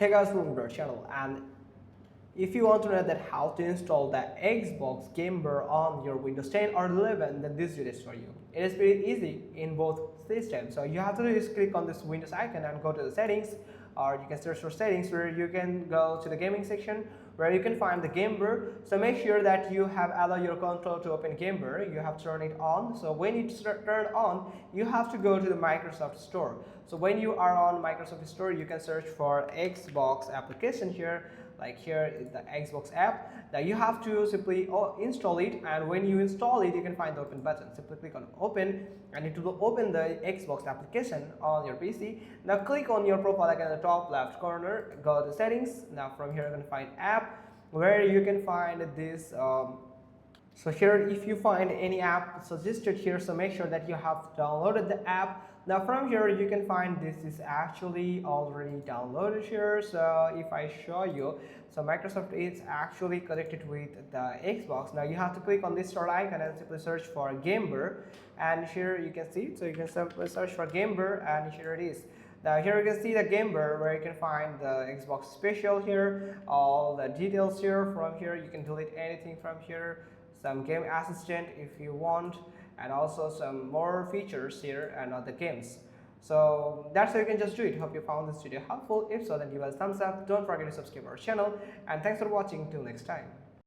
Hey guys, welcome to our channel. And if you want to know that how to install the Xbox Game Bar on your Windows 10 or 11, then this video is for you. It is pretty easy in both systems. So you have to do is click on this Windows icon and go to the settings, or you can search for settings where you can go to the gaming section where you can find the Game Bar. So make sure that you have allowed your control to open Game Bar. You have to turn it on. So when it's turned on, you have to go to the Microsoft Store. So when you are on Microsoft Store, you can search for Xbox application here. Like here is the Xbox app. Now you have to simply install it, and when you install it, you can find the open button. Simply click on open and it will open the Xbox application on your PC. Now click on your profile icon in the top left corner, go to settings. Now from here you can find app, where you can find this so here if you find any app suggested here, so make sure that you have downloaded the app. Now from here you can find this is actually already downloaded here. So if I show you, so Microsoft is actually connected with the Xbox. Now you have to click on this start icon and simply search for Game Bar, and here you can see, so you can simply search for Game Bar, and here it is. Now here you can see the Game Bar, where you can find the Xbox special here, all the details here. From here you can delete anything from here, some game assistant if you want, and also some more features here and other games. So that's how you can just do it. Hope you found this video helpful. If so, then give us a thumbs up. Don't forget to subscribe our channel, and thanks for watching. Till next time.